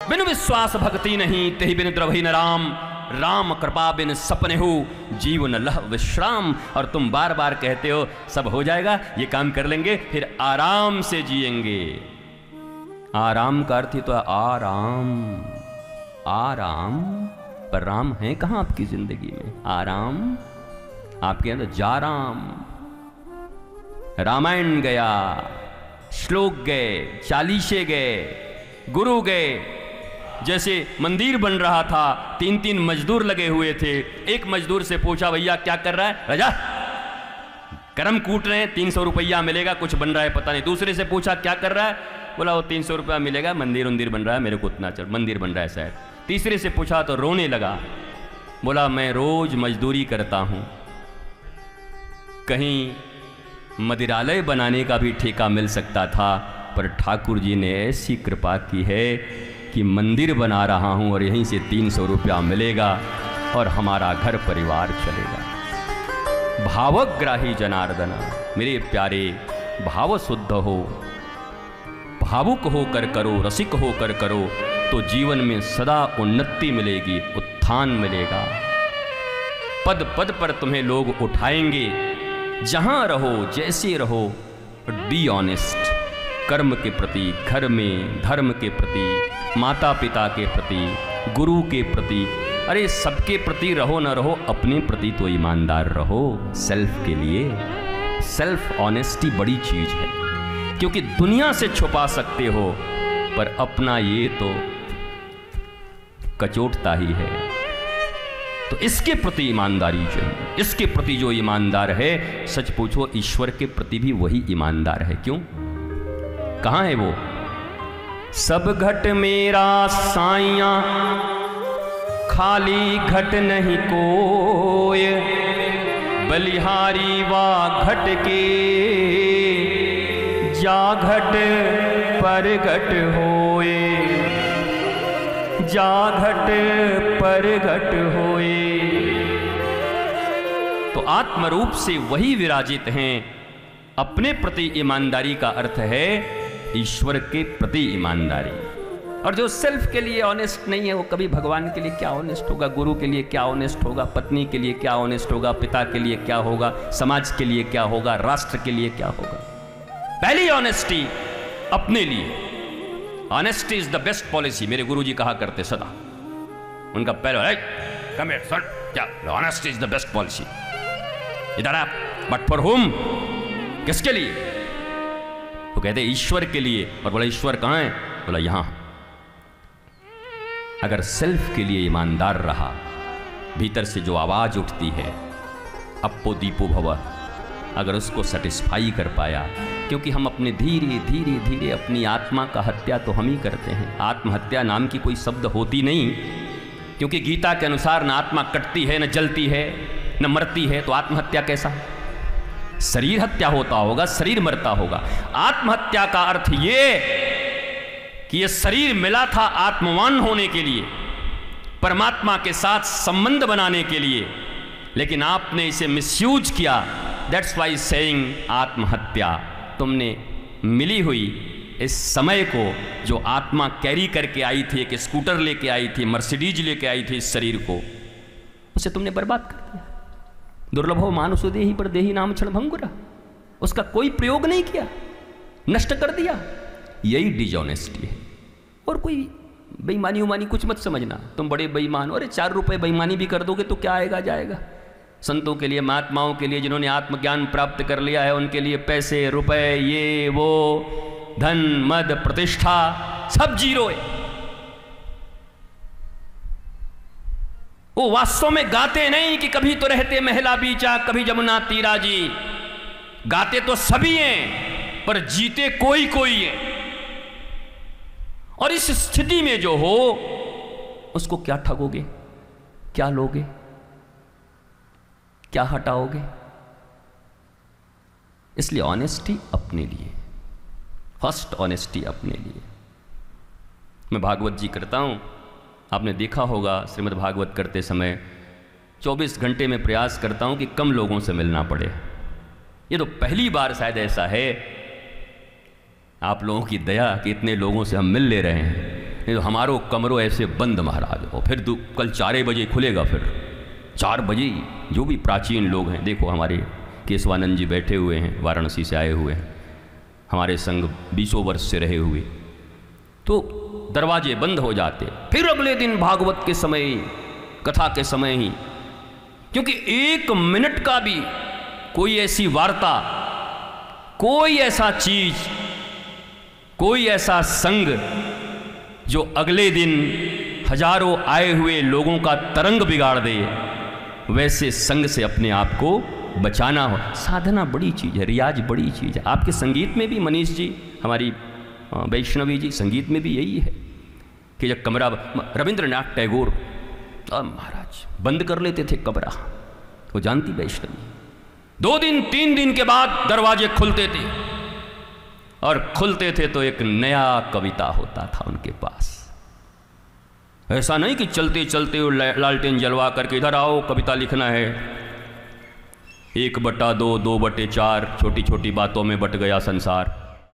बिन विश्वास भक्ति नहीं, तेहि बिन द्रवहि न राम। राम कृपा बिन सपने हो, जीवन लह विश्राम। और तुम बार बार कहते हो सब हो जाएगा, ये काम कर लेंगे, फिर आराम से जिएंगे। आराम का अर्थ ही तो है आराम। आराम पर राम है कहाँ आपकी जिंदगी में? आराम आपके अंदर जा राम। रामायण गया, श्लोक गए, चालीसे गए, गुरु गए। जैसे मंदिर बन रहा था, 3-3 मजदूर लगे हुए थे। एक मजदूर से पूछा भैया क्या कर रहा है? राजा करम कूट रहे हैं, 300 रुपया मिलेगा, कुछ बन रहा है पता नहीं। दूसरे से पूछा क्या कर रहा है? बोला वो 300 रुपया मिलेगा, मंदिर बन रहा है, मेरे को उतना चल, मंदिर बन रहा है शायद। तीसरे से पूछा तो रोने लगा, बोला मैं रोज मजदूरी करता हूं, कहीं मदिरालय बनाने का भी ठेका मिल सकता था, पर ठाकुर जी ने ऐसी कृपा की है कि मंदिर बना रहा हूं और यहीं से 300 रुपया मिलेगा और हमारा घर परिवार चलेगा। भावग्राही जनार्दना, मेरे प्यारे भाव शुद्ध हो, भावुक होकर करो, रसिक होकर करो, तो जीवन में सदा उन्नति मिलेगी, उत्थान मिलेगा। पद पद पर तुम्हें लोग उठाएंगे। जहां रहो, जैसे रहो, बी ऑनेस्ट। कर्म के प्रति, घर में धर्म के प्रति, माता पिता के प्रति, गुरु के प्रति, अरे सबके प्रति रहो न रहो, अपने प्रति तो ईमानदार रहो। सेल्फ के लिए सेल्फ ऑनेस्टी बड़ी चीज है, क्योंकि दुनिया से छुपा सकते हो पर अपना ये तो कचोटता ही है। तो इसके प्रति ईमानदारी चाहिए। इसके प्रति जो ईमानदार है, सच पूछो ईश्वर के प्रति भी वही ईमानदार है। क्यों? कहां है वो? सब घट मेरा साइया, खाली घट नहीं कोय, बलिहारी वा घट के, जा घट पर घट होए, जा घट पर घट होए। तो आत्मरूप से वही विराजित हैं। अपने प्रति ईमानदारी का अर्थ है ईश्वर के प्रति ईमानदारी। और जो सेल्फ के लिए ऑनेस्ट नहीं है, वो कभी भगवान के लिए क्या ऑनेस्ट होगा, गुरु के लिए क्या ऑनेस्ट होगा, पत्नी के लिए क्या ऑनेस्ट होगा, पिता के लिए क्या होगा, समाज के लिए क्या होगा, राष्ट्र के लिए क्या होगा। पहली ऑनेस्टी अपने लिए। Honesty is the best policy, मेरे गुरुजी कहा करते सदा। उनका पहले कम हियर सन, क्या honesty is the best policy. इधर आप, बट फॉर हुम, किसके लिए? वो कहते ईश्वर के लिए। और बोला ईश्वर कहाँ है? बोला यहां। अगर सेल्फ के लिए ईमानदार रहा, भीतर से जो आवाज उठती है अप्पो दीपो भव, अगर उसको सेटिस्फाई कर पाया, क्योंकि हम अपने धीरे धीरे धीरे अपनी आत्मा का हत्या तो हम ही करते हैं। आत्महत्या नाम की कोई शब्द होती नहीं, क्योंकि गीता के अनुसार न आत्मा कटती है, न जलती है, न मरती है, तो आत्महत्या कैसा? शरीर हत्या होता होगा, शरीर मरता होगा। आत्महत्या का अर्थ ये कि ये शरीर मिला था आत्मवान होने के लिए, परमात्मा के साथ संबंध बनाने के लिए, लेकिन आपने इसे मिसयूज किया। दैट्स वाई सेइंग आत्महत्या। तुमने मिली हुई इस समय को, जो आत्मा कैरी करके आई थी, एक स्कूटर लेके आई थी, मर्सिडीज लेके आई थी, इस शरीर को, उसे तुमने बर्बाद कर दिया। दुर्लभो मानुषो देहि पर देहि नाम क्षण भंगुरा। उसका कोई प्रयोग नहीं किया, नष्ट कर दिया। यही डिजॉनेस्टी है। और कोई बेईमानी उमानी कुछ मत समझना, तुम बड़े बेईमान हो। अरे 4 रुपए बेईमानी भी कर दोगे तो क्या आएगा जाएगा। संतों के लिए, महात्माओं के लिए, जिन्होंने आत्मज्ञान प्राप्त कर लिया है, उनके लिए पैसे, रुपए, ये वो, धन, मद, प्रतिष्ठा, सब जीरो है। वो वास्तव में गाते नहीं कि कभी तो रहते महला बीचा, कभी जमुना तीरा जी। गाते तो सभी हैं, पर जीते कोई कोई है। और इस स्थिति में जो हो, उसको क्या ठगोगे, क्या लोगे, क्या हटाओगे? इसलिए ऑनेस्टी अपने लिए, फर्स्ट ऑनेस्टी अपने लिए। मैं भागवत जी करता हूं, आपने देखा होगा श्रीमद् भागवत करते समय 24 घंटे में प्रयास करता हूं कि कम लोगों से मिलना पड़े। ये तो पहली बार शायद ऐसा है, आप लोगों की दया कि इतने लोगों से हम मिल ले रहे हैं। नहीं तो हमारो कमरों ऐसे बंद महाराज। और फिर कल 4 बजे खुलेगा, फिर 4 बजे। जो भी प्राचीन लोग हैं, देखो हमारे केशवानंद जी बैठे हुए हैं, वाराणसी से आए हुए हैं, हमारे संग 20 वर्ष से रहे हुए, तो दरवाजे बंद हो जाते। फिर अगले दिन भागवत के समय ही, कथा के समय ही, क्योंकि 1 मिनट का भी कोई ऐसी वार्ता, कोई ऐसा चीज, कोई ऐसा संग जो अगले दिन हजारों आए हुए लोगों का तरंग बिगाड़ दे, वैसे संग से अपने आप को बचाना हो। साधना बड़ी चीज़ है, रियाज बड़ी चीज़ है। आपके संगीत में भी मनीष जी, हमारी वैष्णवी जी, संगीत में भी यही है कि जब कमरा, रविंद्रनाथ टैगोर महाराज बंद कर लेते थे कमरा, वो जानती वैष्णवी, 2 दिन 3 दिन के बाद दरवाजे खुलते थे, और खुलते थे तो एक नया कविता होता था उनके पास। ऐसा नहीं कि चलते चलते वो लालटेन जलवा करके इधर आओ कविता लिखना है, 1/2, 2/4, छोटी छोटी बातों में बट गया संसार।